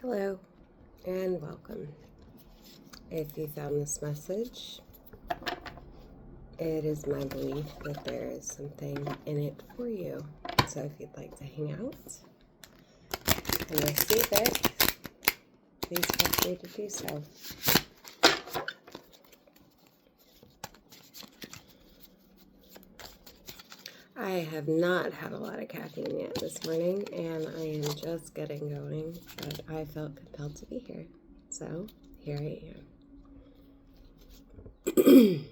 Hello and welcome. If you found this message, it is my belief that there is something in it for you. So if you'd like to hang out and receive it, please feel free to do so. I have not had a lot of caffeine yet this morning, and I am just getting going, but I felt compelled to be here. So here I am.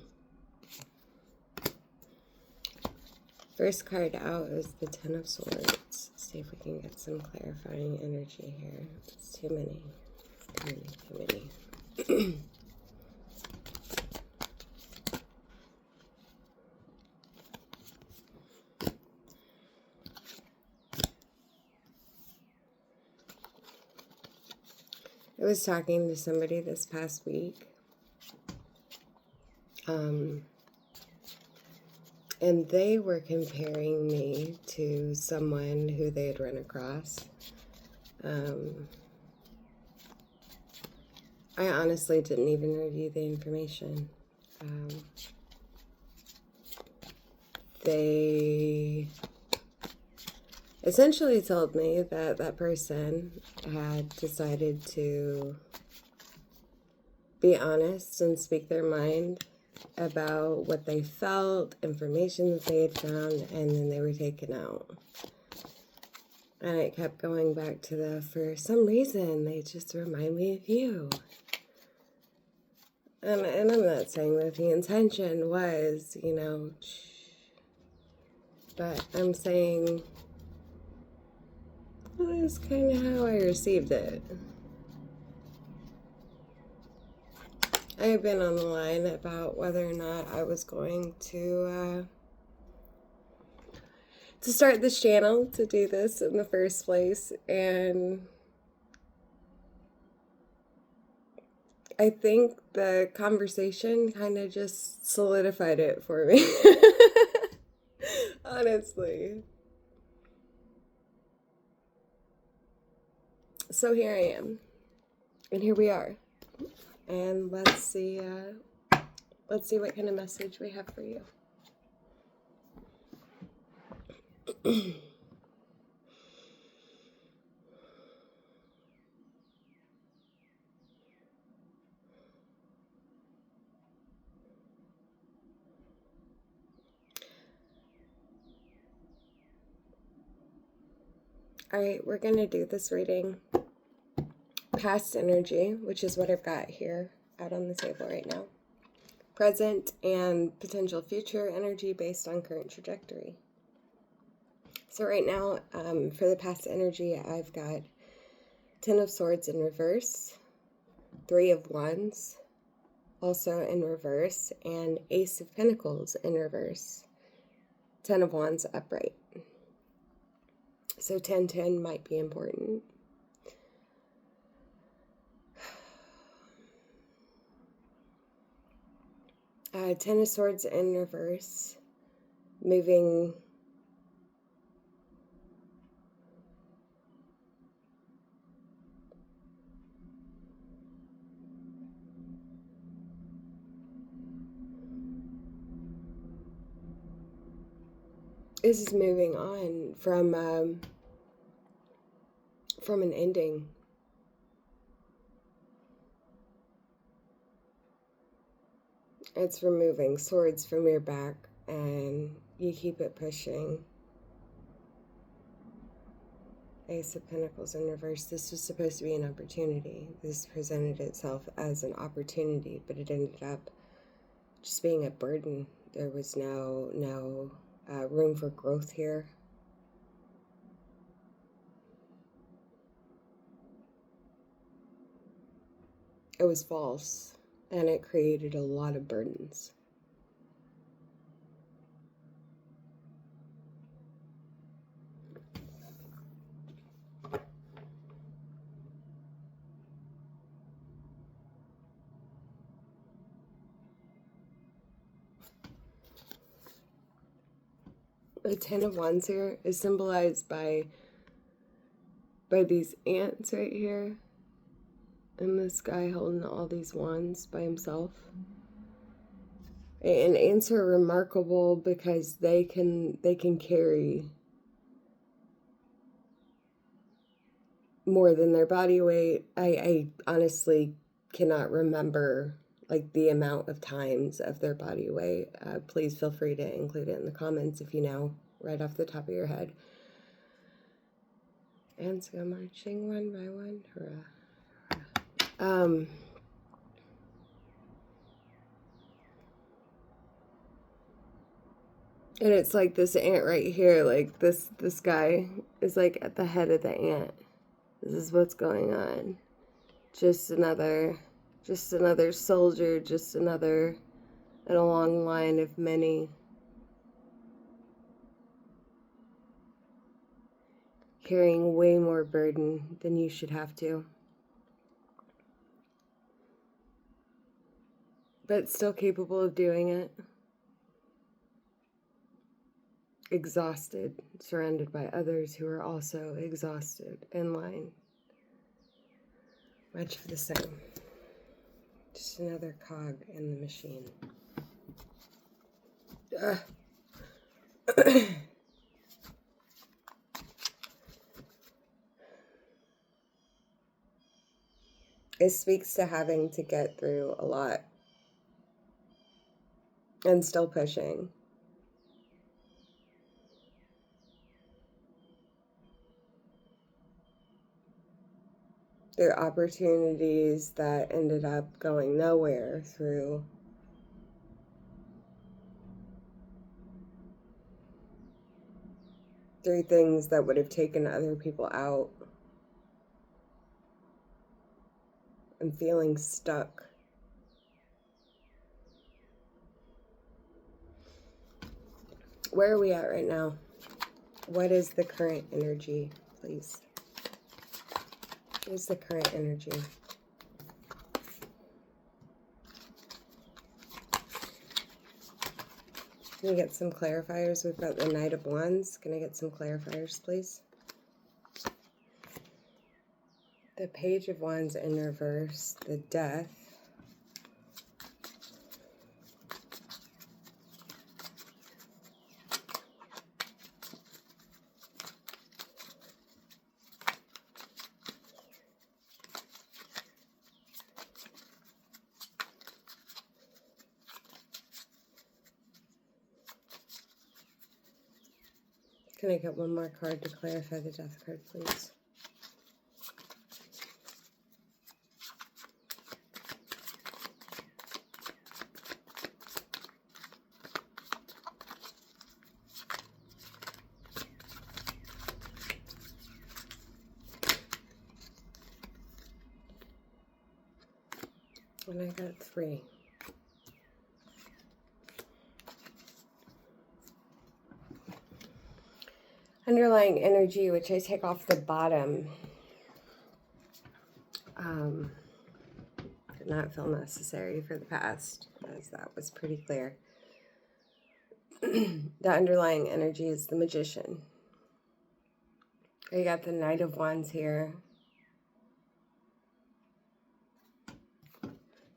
First card out is the Ten of Swords. See if we can get some clarifying energy here. It's too many. I was talking to somebody this past week. And they were comparing me to someone who they had run across. I honestly didn't even review the information. They essentially told me that that person had decided to be honest and speak their mind about what they felt, information that they had found, and then they were taken out. And it kept going back to for some reason, they just remind me of you. And I'm not saying that the intention was, but I'm saying that's kind of how I received it. I had been on the line about whether or not I was going to start this channel, to do this in the first place, and I think the conversation kind of just solidified it for me. Honestly. So here I am. And here we are. And let's see what kind of message we have for you. All right, we're going to do this reading. Past energy, which is what I've got here out on the table right now. Present and potential future energy based on current trajectory. So right now, for the past energy, I've got Ten of Swords in reverse, Three of Wands also in reverse, and Ace of Pentacles in reverse, Ten of Wands upright. So 10-10 might be important. Ten of Swords in reverse, moving this is moving on from an ending. It's removing swords from your back, and you keep it pushing. Ace of Pentacles in reverse. This was supposed to be an opportunity. This presented itself as an opportunity, but it ended up just being a burden. There was no room for growth here. It was false, and it created a lot of burdens. The Ten of Wands here is symbolized by these ants right here. And this guy holding all these wands by himself. And ants are remarkable because they can carry more than their body weight. I honestly cannot remember like the amount of times of their body weight. Please feel free to include it in the comments if you know right off the top of your head. Ants go marching one by one. Hurrah. And it's like this ant right here, like this guy is like at the head of the ant. This is what's going on. Just another soldier, just another in a long line of many. Carrying way more burden than you should have to. But still capable of doing it. Exhausted, surrounded by others who are also exhausted, in line. Much of the same. Just another cog in the machine. It speaks to having to get through a lot and still pushing. There are opportunities that ended up going nowhere through things that would have taken other people out. I'm feeling stuck. Where are we at right now? What is the current energy, please? What is the current energy? Can I get some clarifiers? We've got the Knight of Wands. Can I get some clarifiers, please? The Page of Wands in reverse, the Death. Can I get one more card to clarify the Death card, please? And I got 3. Underlying energy, which I take off the bottom, did not feel necessary for the past, as that was pretty clear. The underlying energy is the Magician. I got the Knight of Wands here.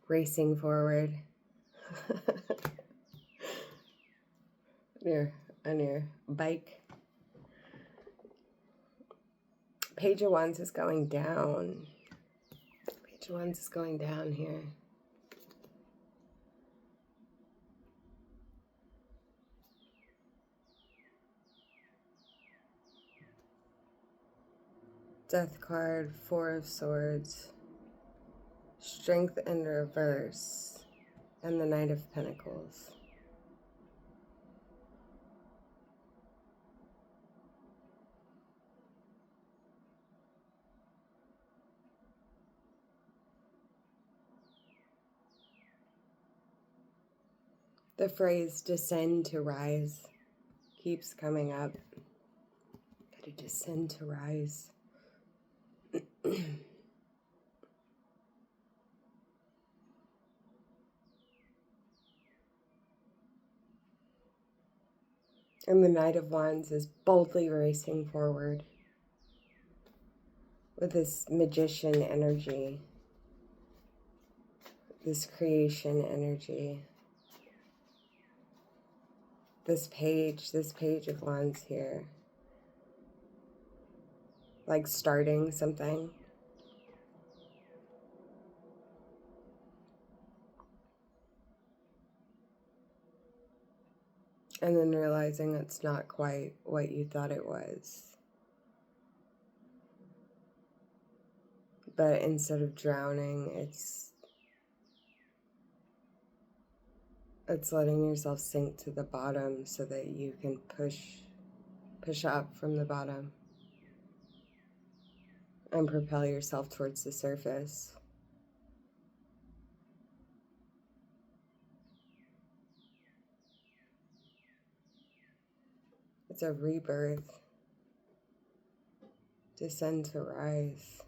Racing forward. on your bike. Page of Wands is going down. Page of Wands is going down here. Death card, 4 of Swords. Strength in reverse. And the Knight of Pentacles. The phrase descend to rise keeps coming up. Gotta descend to rise. And the Knight of Wands is boldly racing forward with this Magician energy. this creation energy. This page of wands here. Like starting something. And then realizing it's not quite what you thought it was. But instead of drowning, it's letting yourself sink to the bottom so that you can push up from the bottom and propel yourself towards the surface. It's a rebirth. Descend to rise.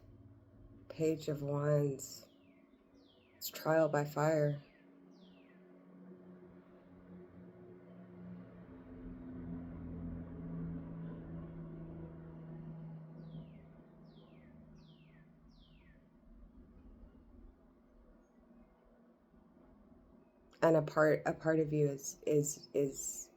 Page of Wands. It's trial by fire. And a part of you is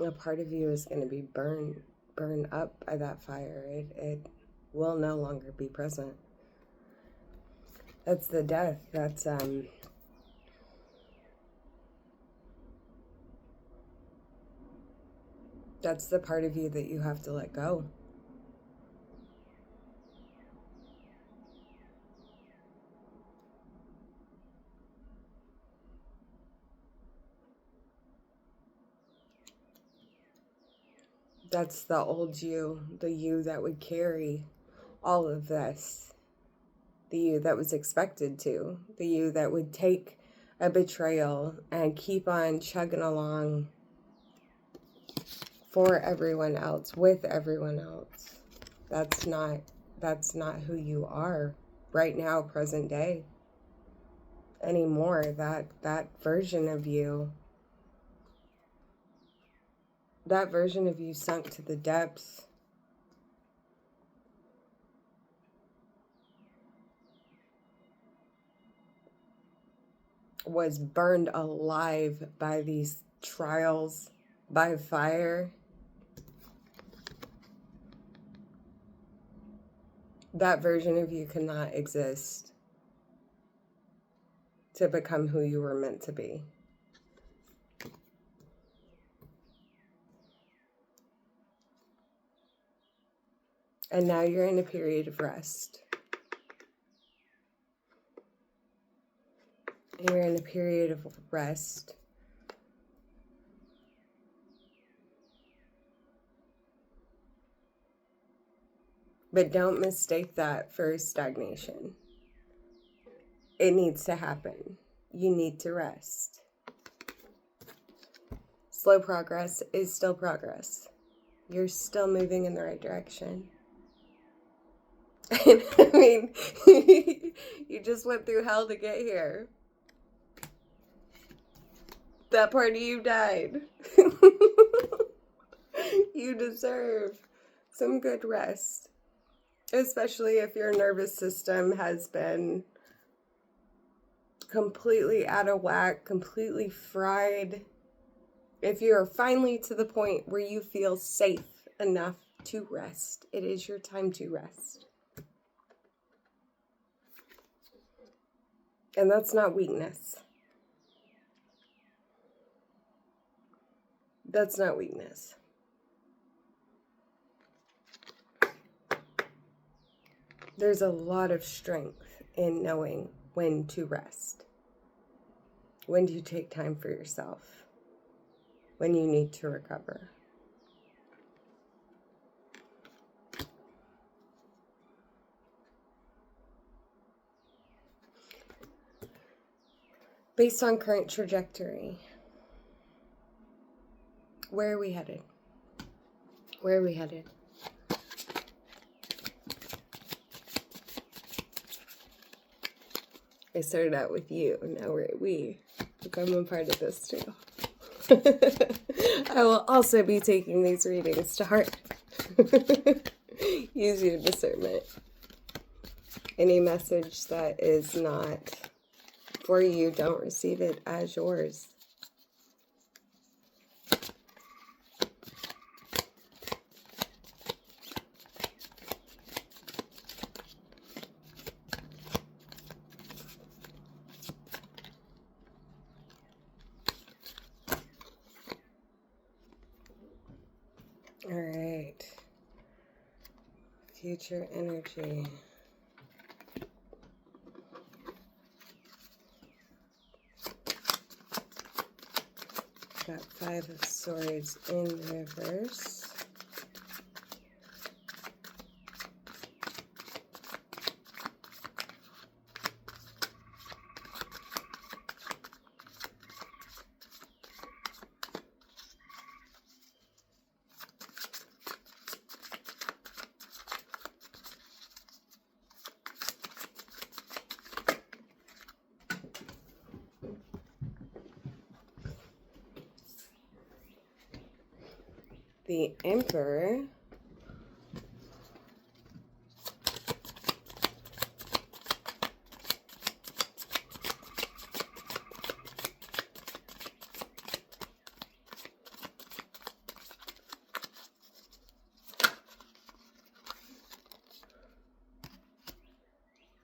a part of you is going to be burned up by that fire. It will no longer be present. That's the death. That's the part of you that you have to let go. That's the old you, the you that would carry all of this. The you that was expected to. The you that would take a betrayal and keep on chugging along for everyone else, with everyone else. That's not who you are right now, present day, anymore. That version of you, sunk to the depths. Was burned alive by these trials by fire. That version of you cannot exist to become who you were meant to be. And now you're in a period of rest. You're in a period of rest. But don't mistake that for stagnation. It needs to happen. You need to rest. Slow progress is still progress. You're still moving in the right direction. I mean, you just went through hell to get here. That part of you died. You deserve some good rest. Especially if your nervous system has been completely out of whack, completely fried. If you are finally to the point where you feel safe enough to rest, it is your time to rest. And that's not weakness. That's not weakness. There's a lot of strength in knowing when to rest. When do you take time for yourself? When you need to recover. Based on current trajectory, where are we headed? Where are we headed? I started out with you, and now we're at we. Look, I'm a part of this too. I will also be taking these readings to heart. Use your discernment. Any message that is not for you, don't receive it as yours. All right. Future energy. Got 5 of Swords in reverse. The Emperor.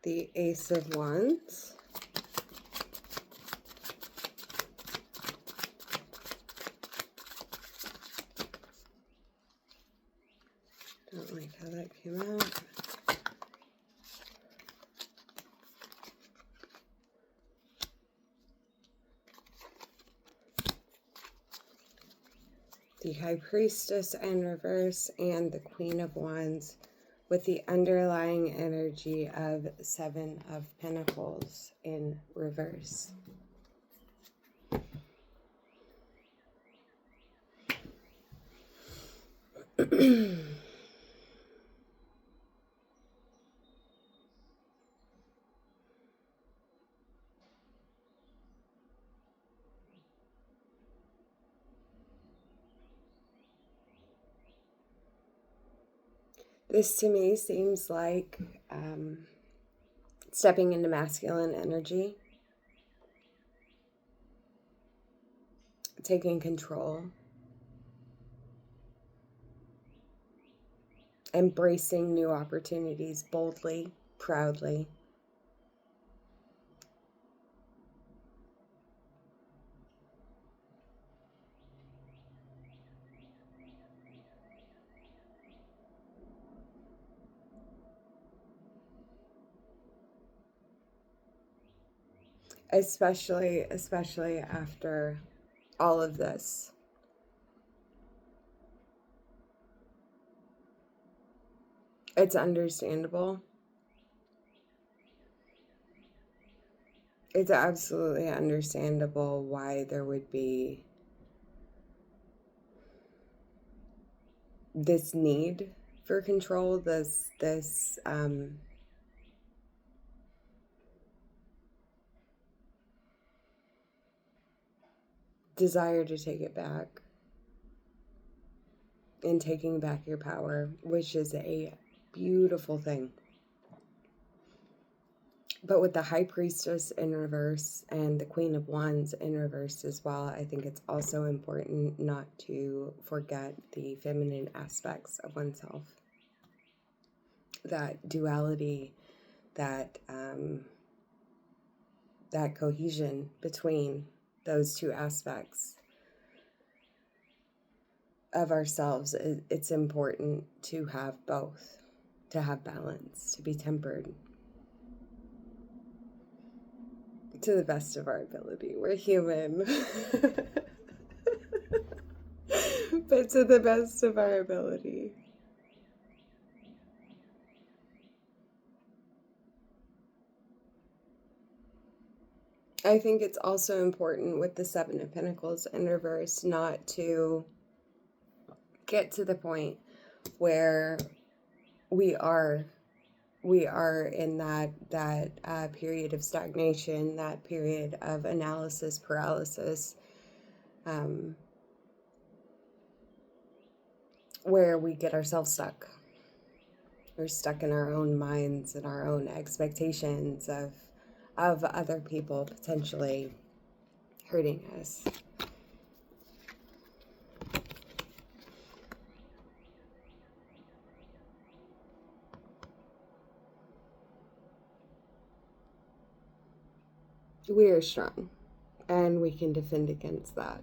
The Ace of Wands. Don't like how that came out. The High Priestess in reverse and the Queen of Wands with the underlying energy of 7 of Pentacles in reverse. This to me seems like stepping into masculine energy, taking control, embracing new opportunities boldly, proudly. Especially after all of this. It's understandable. It's absolutely understandable why there would be this need for control, this desire to take it back and taking back your power, which is a beautiful thing. But with the High Priestess in reverse and the Queen of Wands in reverse as well, I think it's also important not to forget the feminine aspects of oneself. That duality, that cohesion between those two aspects of ourselves. It's important to have both, to have balance, to be tempered. To the best of our ability. We're human. But to the best of our ability. I think it's also important with the 7 of Pentacles in reverse not to get to the point where we are in that period of stagnation, that period of analysis paralysis, where we get ourselves stuck. We're stuck in our own minds and our own expectations of other people potentially hurting us. We are strong and we can defend against that.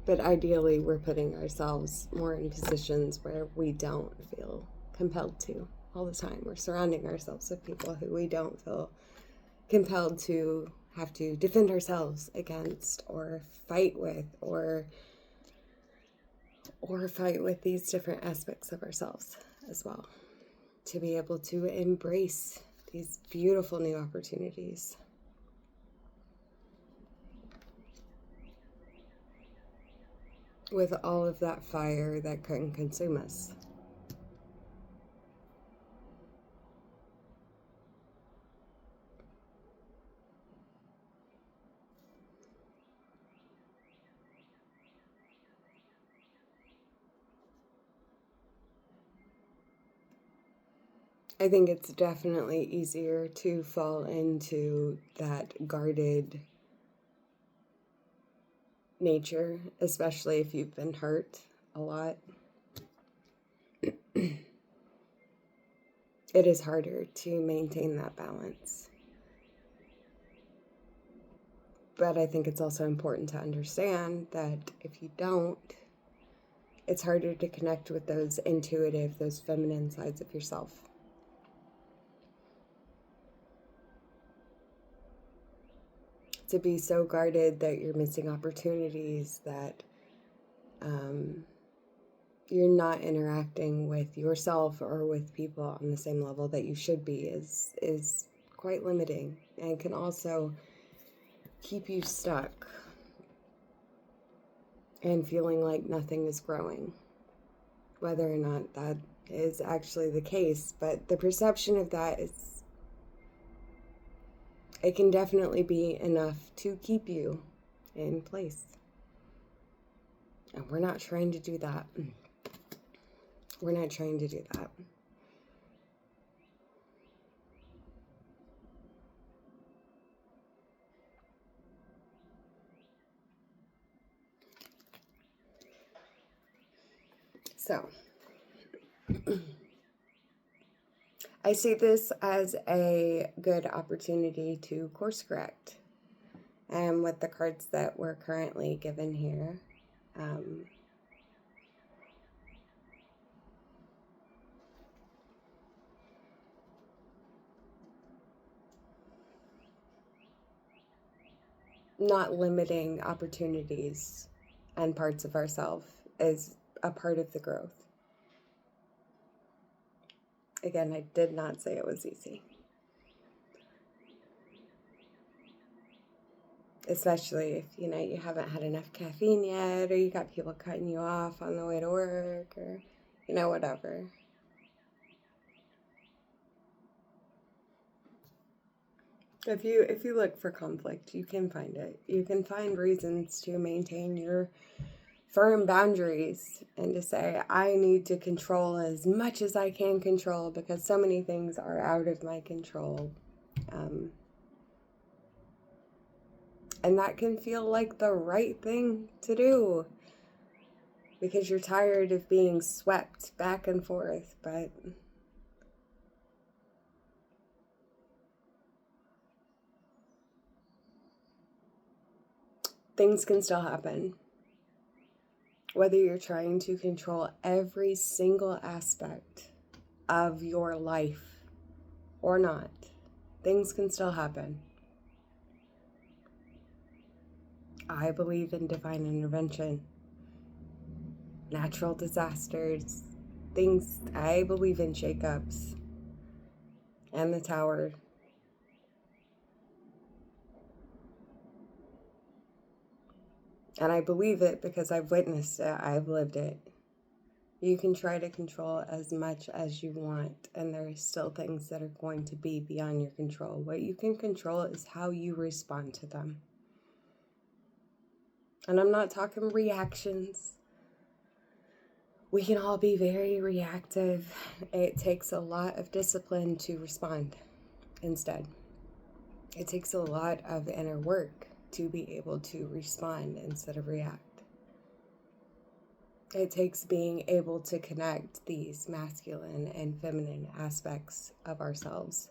But ideally, we're putting ourselves more in positions where we don't feel compelled to all the time. We're surrounding ourselves with people who we don't feel compelled to have to defend ourselves against or fight with or fight with these different aspects of ourselves as well, to be able to embrace these beautiful new opportunities. With all of that fire that couldn't consume us. I think it's definitely easier to fall into that guarded nature, especially if you've been hurt a lot. It is harder to maintain that balance. But I think it's also important to understand that if you don't, it's harder to connect with those intuitive, those feminine sides of yourself. To be so guarded that you're missing opportunities, that you're not interacting with yourself or with people on the same level that you should be is quite limiting, and can also keep you stuck and feeling like nothing is growing, whether or not that is actually the case. But the perception of that is, it can definitely be enough to keep you in place. And we're not trying to do that. We're not trying to do that. So, I see this as a good opportunity to course correct. And with the cards that we're currently given here, not limiting opportunities and parts of ourselves is a part of the growth. Again, I did not say it was easy. Especially if, you haven't had enough caffeine yet, or you got people cutting you off on the way to work, or, whatever. If you look for conflict, you can find it. You can find reasons to maintain your firm boundaries and to say, I need to control as much as I can control because so many things are out of my control. And that can feel like the right thing to do because you're tired of being swept back and forth, but things can still happen. Whether you're trying to control every single aspect of your life or not, things can still happen. I believe in divine intervention, natural disasters, things. I believe in shakeups and the tower. And I believe it because I've witnessed it. I've lived it. You can try to control as much as you want, and there are still things that are going to be beyond your control. What you can control is how you respond to them. And I'm not talking reactions. We can all be very reactive. It takes a lot of discipline to respond instead. It takes a lot of inner work to be able to respond instead of react. It takes being able to connect these masculine and feminine aspects of ourselves.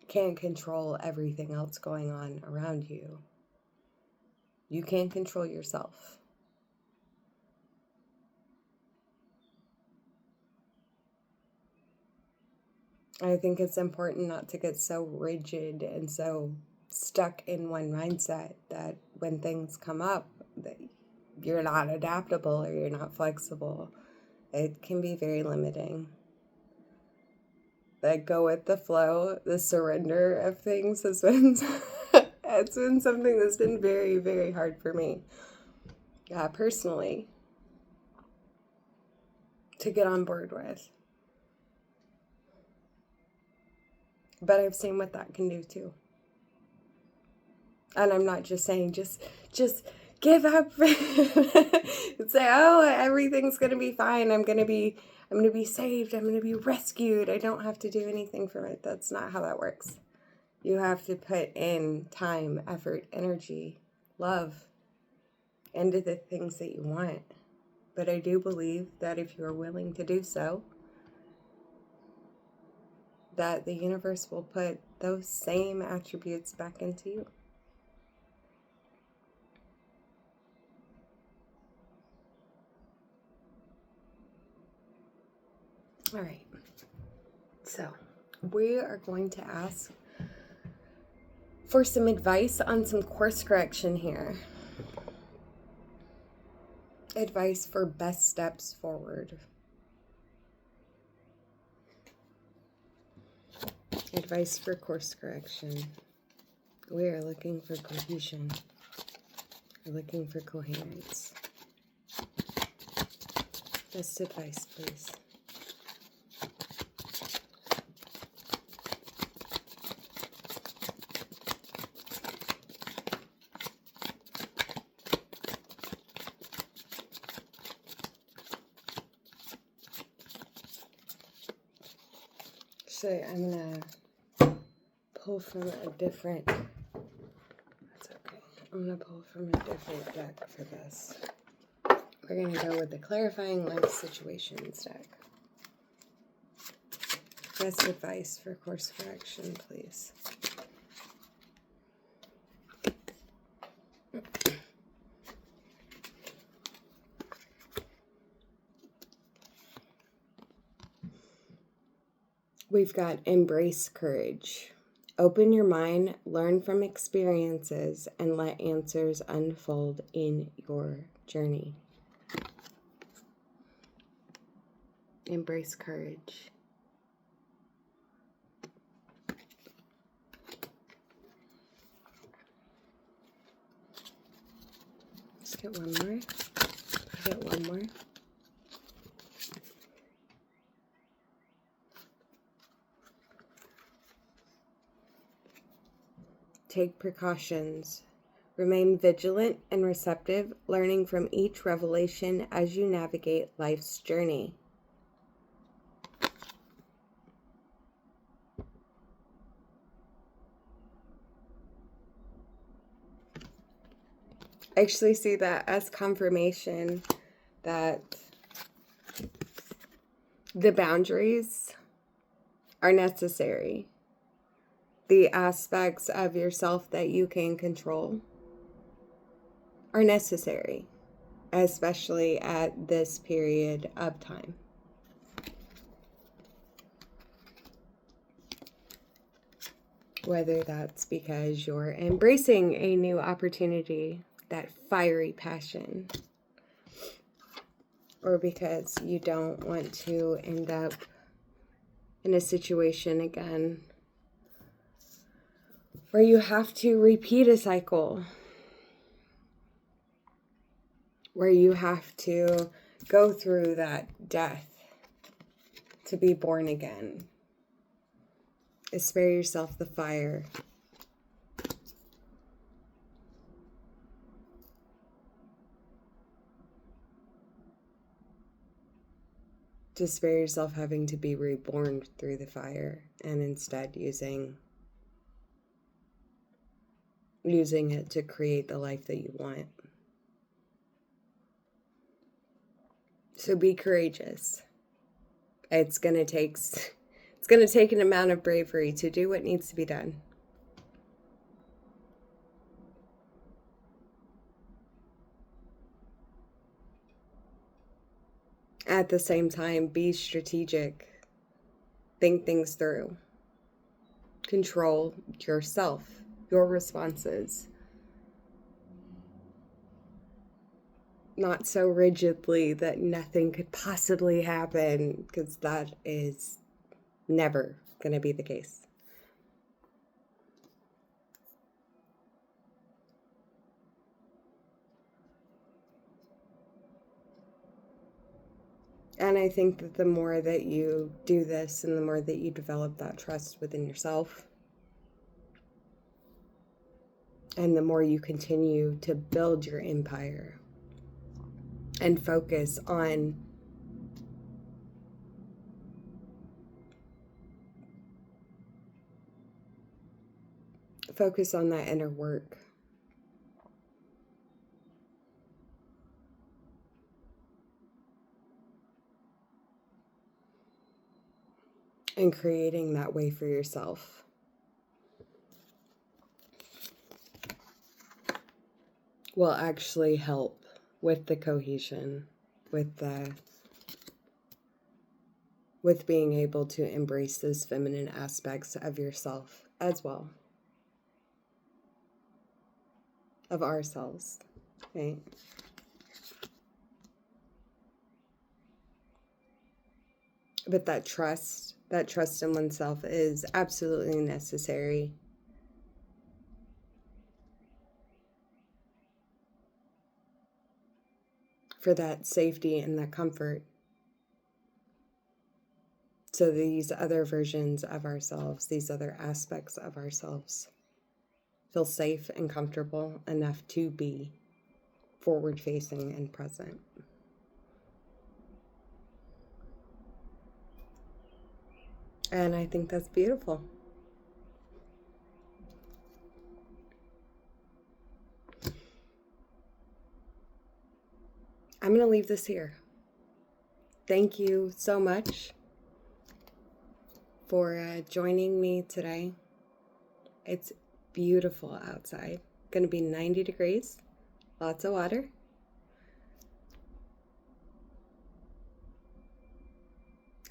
Can't control everything else going on around you. You can't control yourself. I think it's important not to get so rigid and so stuck in one mindset that when things come up, that you're not adaptable or you're not flexible. It can be very limiting. That go with the flow, the surrender of things has been it's been something that's been very, very hard for me. Personally, to get on board with. But I've seen what that can do too. And I'm not just saying just give up and say, oh, everything's gonna be fine. I'm gonna be saved. I'm gonna be rescued. I don't have to do anything for it. That's not how that works. You have to put in time, effort, energy, love into the things that you want. But I do believe that if you are willing to do so, that the universe will put those same attributes back into you. All right. So we are going to ask for some advice on some course correction here. Advice for best steps forward. Advice for course correction. We are looking for cohesion. We're looking for coherence. Best advice, please. So I'm going to pull from a different, that's okay. I'm going to pull from a different deck for this. We're going to go with the Clarifying Life Situations deck. Best advice for course correction, please. We've got embrace courage. Open your mind, learn from experiences, and let answers unfold in your journey. Embrace courage. Let's get one more. Get one more. Take precautions. Remain vigilant and receptive, learning from each revelation as you navigate life's journey. I actually see that as confirmation that the boundaries are necessary. The aspects of yourself that you can control are necessary, especially at this period of time. Whether that's because you're embracing a new opportunity, that fiery passion, or because you don't want to end up in a situation again where you have to repeat a cycle, where you have to go through that death to be born again. Spare yourself the fire. to spare yourself having to be reborn through the fire, and instead using it to create the life that you want. So be courageous. It's going to take an amount of bravery to do what needs to be done. At the same time, be strategic. Think things through. Control yourself, your responses. Not so rigidly that nothing could possibly happen, because that is never going to be the case. And I think that the more that you do this and the more that you develop that trust within yourself, and the more you continue to build your empire and focus on that inner work. And creating that way for yourself. Will actually help with the cohesion, with being able to embrace those feminine aspects of yourself as well. Of ourselves, right? But that trust in oneself is absolutely necessary. For that safety and that comfort. So these other versions of ourselves, these other aspects of ourselves, feel safe and comfortable enough to be forward-facing and present. And I think that's beautiful. I'm going to leave this here. Thank you so much for joining me today. It's beautiful outside. Going to be 90 degrees. Lots of water.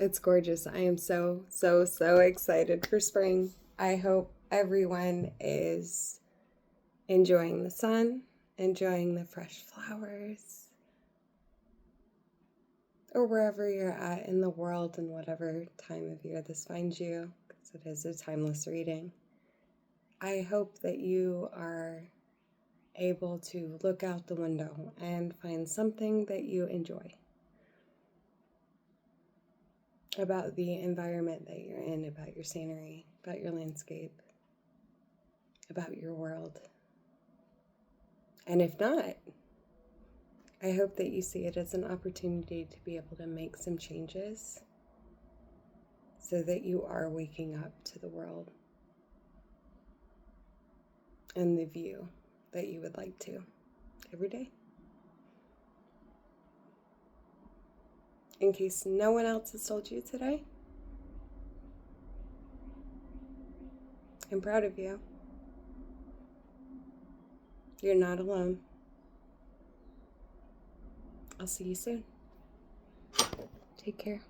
It's gorgeous. I am so excited for spring. I hope everyone is enjoying the sun, enjoying the fresh flowers, or wherever you're at in the world and whatever time of year this finds you, because it is a timeless reading. I hope that you are able to look out the window and find something that you enjoy about the environment that you're in, about your scenery, about your landscape, about your world. And if not, I hope that you see it as an opportunity to be able to make some changes so that you are waking up to the world and the view that you would like to every day. In case no one else has told you today, I'm proud of you. You're not alone. I'll see you soon. Take care.